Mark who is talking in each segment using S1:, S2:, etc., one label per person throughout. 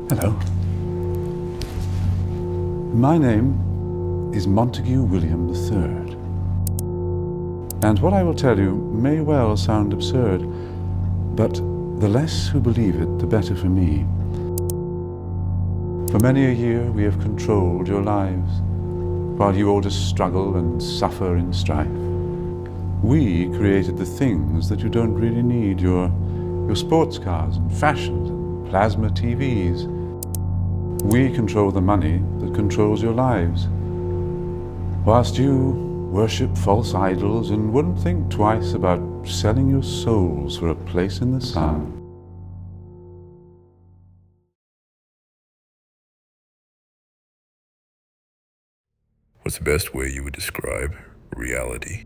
S1: Hello. My name is Montague William III. And what I will tell you may well sound absurd, but the less who believe it, the better for me. For many a year we have controlled your lives, while you all just struggle and suffer in strife. We created the things that you don't really need, your sports cars and fashions and plasma TVs. We control the money that controls your lives, whilst you worship false idols and wouldn't think twice about selling your souls for a place in the sun.
S2: What's the best way you would describe reality?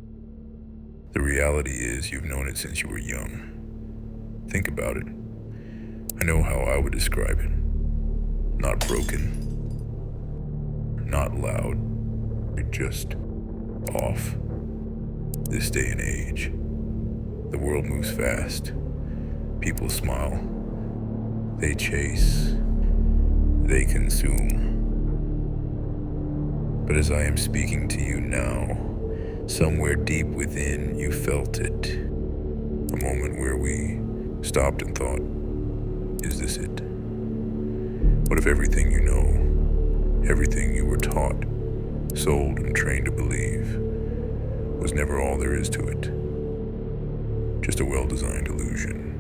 S2: The reality is you've known it since you were young. Think about it. I know how I would describe it. Not broken, not loud, just off. This day and age, the world moves fast. People smile. They chase. They consume. But as I am speaking to you now, somewhere deep within you felt it. A moment where we stopped and thought, is this it? What if everything you know, everything you were taught, sold and trained to believe, was never all there is to it? Just a well-designed illusion.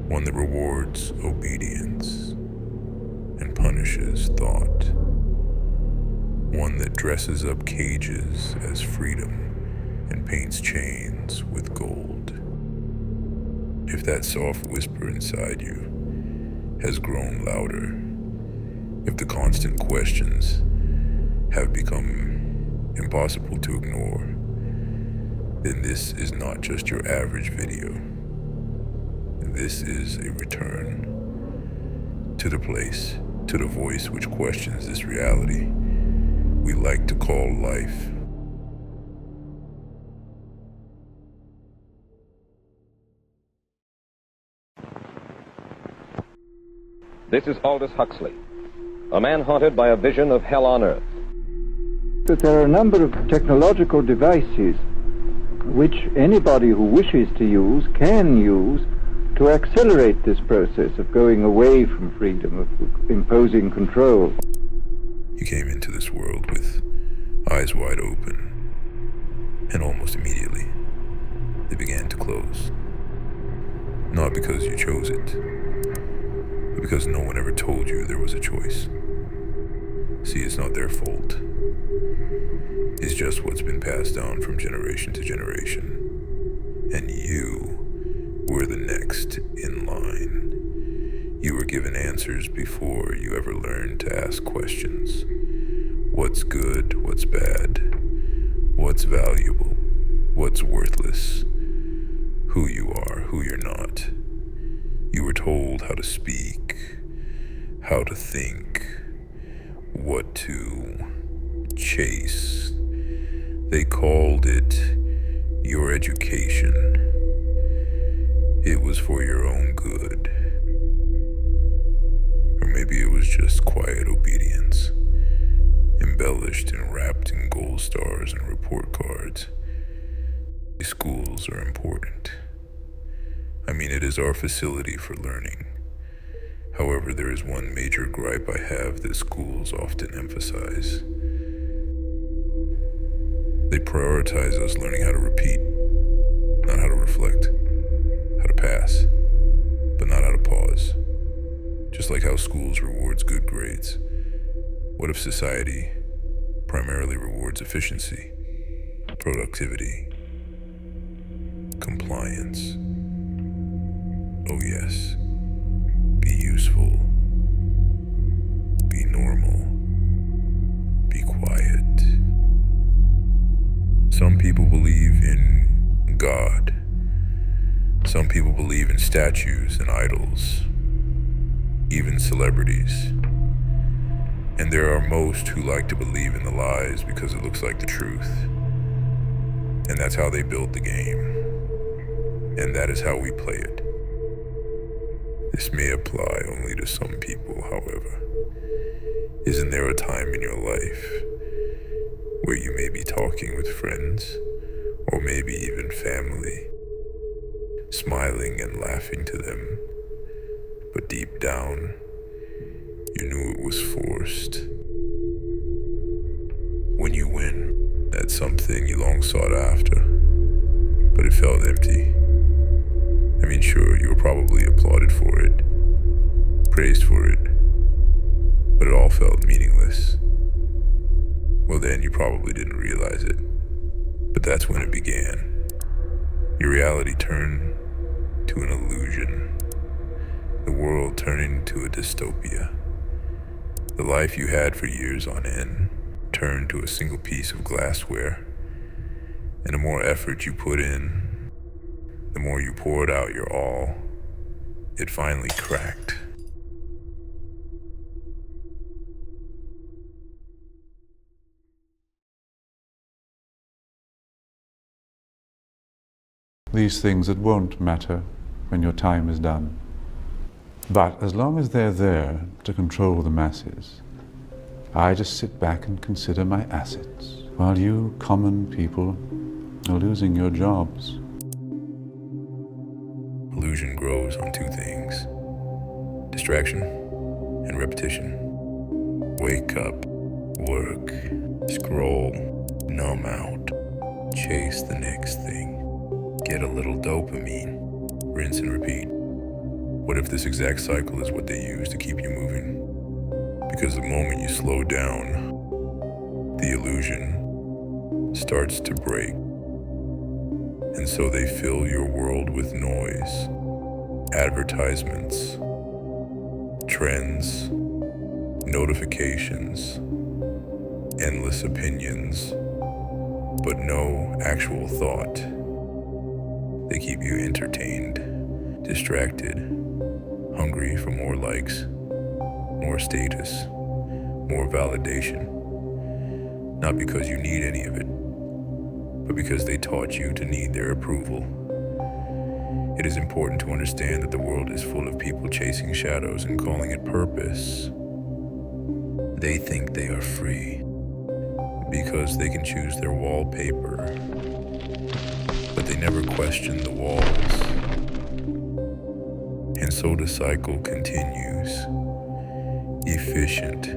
S2: One that rewards obedience and punishes thought. One that dresses up cages as freedom and paints chains with gold. If that soft whisper inside you has grown louder, if the constant questions have become impossible to ignore, then this is not just your average video. This is a return to the place, to the voice which questions this reality we like to call life.
S3: This is Aldous Huxley, a man haunted by a vision of hell on earth.
S4: But there are a number of technological devices which anybody who wishes to use can use to accelerate this process of going away from freedom, of imposing control.
S2: You came into this world with eyes wide open, and almost immediately, they began to close. Not because you chose it, but because no one ever told you there was a choice. See, it's not their fault. It's just what's been passed down from generation to generation. And you were the next in line. You were given answers before you ever learned to ask questions. What's good? What's bad? What's valuable? What's worthless? Who you are, who you're not. You were told how to speak, how to think, what to chase. They called it your education. It was for your own good. Or maybe it was just quiet obedience, embellished and wrapped in gold stars and report cards. These schools are important. I mean, it is our facility for learning. However, there is one major gripe I have that schools often emphasize. They prioritize us learning how to repeat, not how to reflect, how to pass, but not how to pause. Just like how schools rewards good grades, what if society primarily rewards efficiency, productivity, compliance? Oh yes, be useful, be normal, be quiet. Some people believe in God. Some people believe in statues and idols, even celebrities. And there are most who like to believe in the lies because it looks like the truth. And that's how they build the game. And that is how we play it. This may apply only to some people, however. Isn't there a time in your life where you may be talking with friends, or maybe even family, smiling and laughing to them, but deep down, you knew it was forced? When you win at something you long sought after, but it felt empty. I mean, sure, you were probably applauded for it, praised for it, but it all felt meaningless. Well, then you probably didn't realize it, but that's when it began. Your reality turned to an illusion, the world turning into a dystopia. The life you had for years on end turned to a single piece of glassware, and the more effort you put in, the more you poured out your all, it finally cracked.
S1: These things that won't matter when your time is done. But as long as they're there to control the masses, I just sit back and consider my assets, while you common people are losing your jobs.
S2: Illusion grows on two things: distraction and repetition. Wake up, work, scroll, numb out, chase the next thing, get a little dopamine, rinse and repeat. What if this exact cycle is what they use to keep you moving? Because the moment you slow down, the illusion starts to break. And so they fill your world with noise, advertisements, trends, notifications, endless opinions, but no actual thought. They keep you entertained, distracted, hungry for more likes, more status, more validation. Not because you need any of it, but because they taught you to need their approval. It is important to understand that the world is full of people chasing shadows and calling it purpose. They think they are free because they can choose their wallpaper, but they never question the walls. And so the cycle continues. Efficient,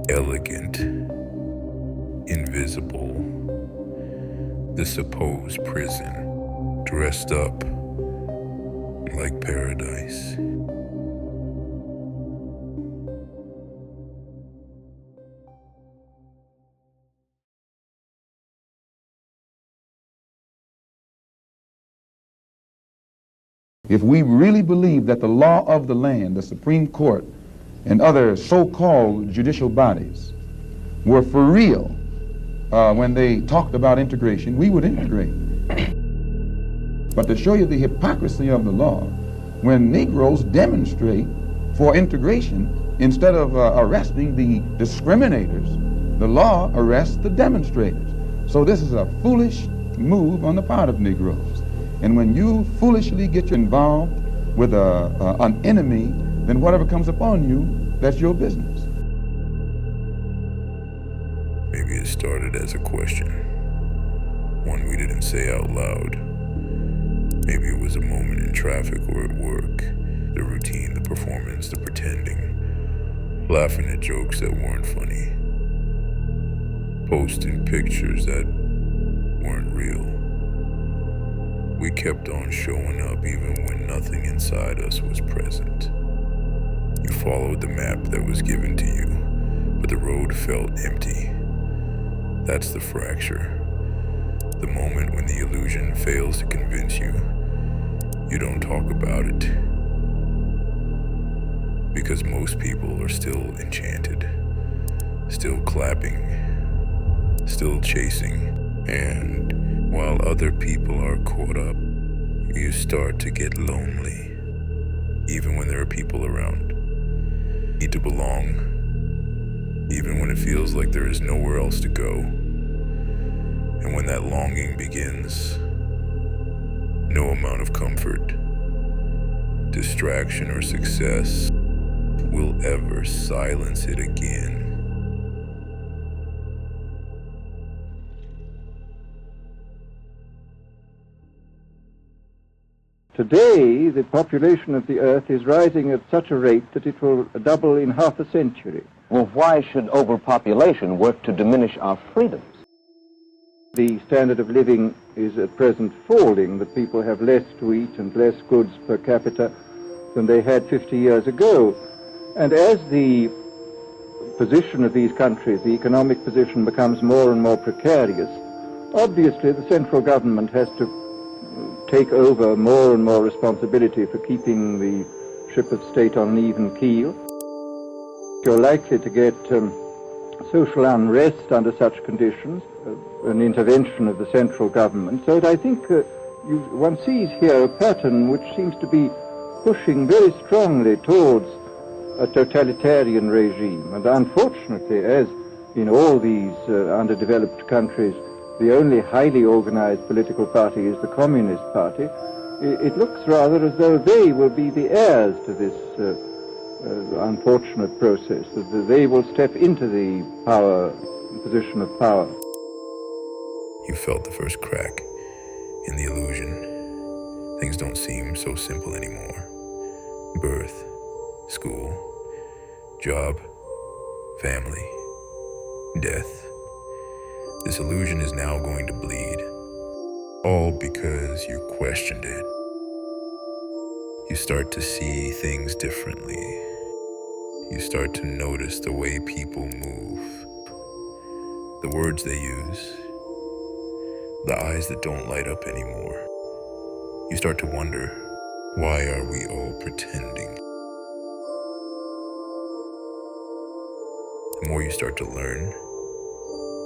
S2: elegant, invisible. The supposed prison, dressed up like paradise.
S5: If we really believe that the law of the land, the Supreme Court, and other so-called judicial bodies were for real when they talked about integration, we would integrate. But to show you the hypocrisy of the law, when Negroes demonstrate for integration, instead of arresting the discriminators, the law arrests the demonstrators. So this is a foolish move on the part of Negroes. And when you foolishly get involved with an enemy, then whatever comes upon you, that's your business.
S2: Maybe it started as a question, one we didn't say out loud. Maybe it was a moment in traffic or at work, the routine, the performance, the pretending, laughing at jokes that weren't funny, posting pictures that weren't real. We kept on showing up even when nothing inside us was present. You followed the map that was given to you, but the road felt empty. That's the fracture. The moment when the illusion fails to convince you, you don't talk about it. Because most people are still enchanted, still clapping, still chasing, and while other people are caught up, you start to get lonely, even when there are people around. You need to belong, even when it feels like there is nowhere else to go. And when that longing begins, no amount of comfort, distraction, or success will ever silence it again.
S4: Today, the population of the Earth is rising at such a rate that it will double in half a century.
S6: Well, why should overpopulation work to diminish our freedoms?
S4: The standard of living is at present falling, that people have less to eat and less goods per capita than they had 50 years ago. And as the position of these countries, the economic position, becomes more and more precarious, obviously the central government has to take over more and more responsibility for keeping the ship of state on an even keel. You're likely to get social unrest under such conditions, an intervention of the central government. So I think one sees here a pattern which seems to be pushing very strongly towards a totalitarian regime. And unfortunately, as in all these underdeveloped countries, the only highly organized political party is the Communist Party, it looks rather as though they will be the heirs to this unfortunate process, that they will step into the position of power.
S2: You felt the first crack in the illusion. Things don't seem so simple anymore. Birth, school, job, family, death. This illusion is now going to bleed, all because you questioned it. You start to see things differently. You start to notice the way people move, the words they use, the eyes that don't light up anymore. You start to wonder, why are we all pretending? The more you start to learn,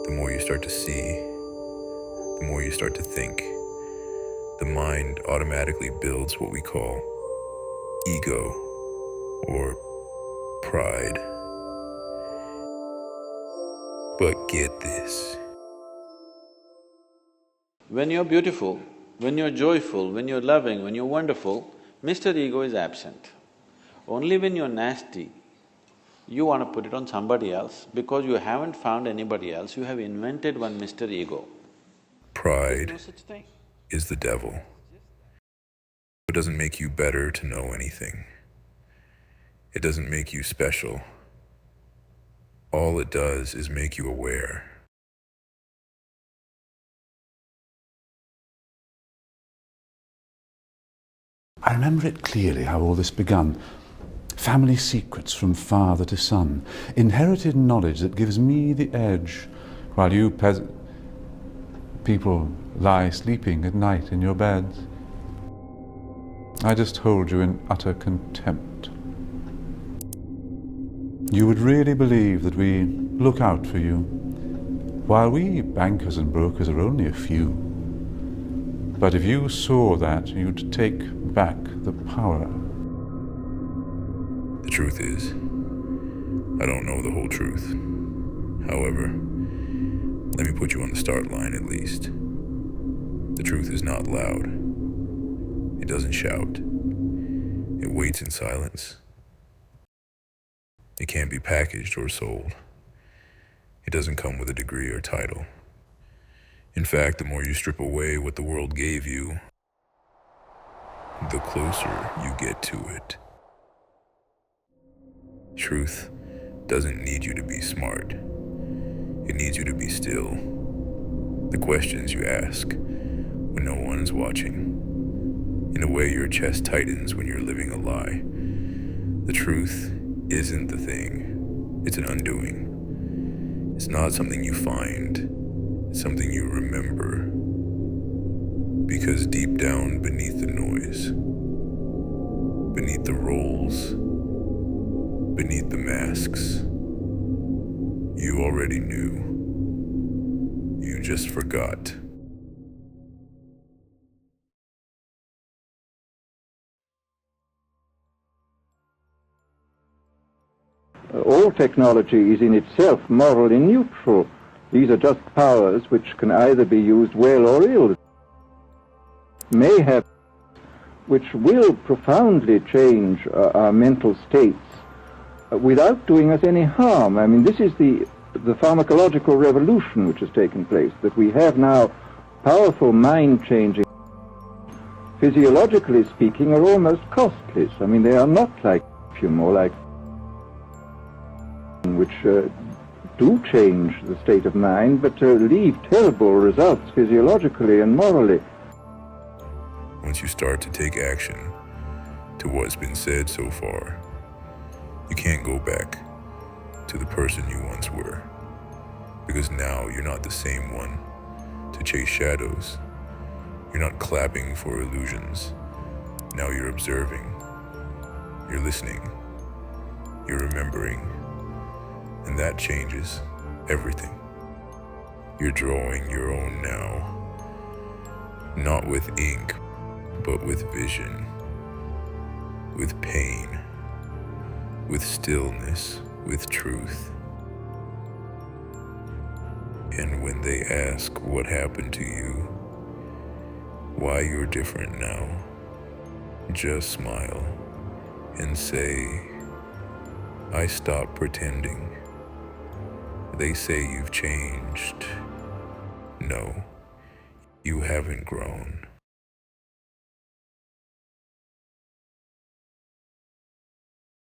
S2: the more you start to see, the more you start to think, the mind automatically builds what we call ego or pride. But get this.
S7: When you're beautiful, when you're joyful, when you're loving, when you're wonderful, Mr. Ego is absent. Only when you're nasty, you want to put it on somebody else because you haven't found anybody else, you have invented one Mr. Ego.
S2: Pride
S7: No such thing.
S2: is the devil. It doesn't make you better to know anything. It doesn't make you special. All it does is make you aware.
S1: I remember it clearly how all this begun. Family secrets from father to son, inherited knowledge that gives me the edge, while you people lie sleeping at night in your beds. I just hold you in utter contempt. You would really believe that we look out for you, while we bankers and brokers are only a few. But if you saw that, you'd take back the power.
S2: The truth is, I don't know the whole truth. However, let me put you on the start line at least. The truth is not loud. It doesn't shout. It waits in silence. It can't be packaged or sold. It doesn't come with a degree or title. In fact, the more you strip away what the world gave you, the closer you get to it. Truth doesn't need you to be smart. It needs you to be still. The questions you ask when no one is watching. In a way, your chest tightens when you're living a lie. The truth isn't the thing. It's an undoing. It's not something you find. It's something you remember. Because deep down beneath the noise, beneath the roles, beneath the masks, you already knew. You just forgot.
S4: All technology is in itself morally neutral. These are just powers which can either be used well or ill. May have which will profoundly change our mental states without doing us any harm. I mean, this is the pharmacological revolution which has taken place, that we have now powerful mind-changing, physiologically speaking, are almost costless. I mean, they are not like perfume or like which do change the state of mind, but leave terrible results physiologically and morally.
S2: Once you start to take action to what's been said so far, you can't go back to the person you once were, because now you're not the same one to chase shadows. You're not clapping for illusions. Now you're observing, you're listening, you're remembering, and that changes everything. You're drawing your own now, not with ink, but with vision, with pain, with stillness, with truth. And when they ask what happened to you, why you're different now, just smile and say, I stopped pretending. They say you've changed. No, you haven't grown.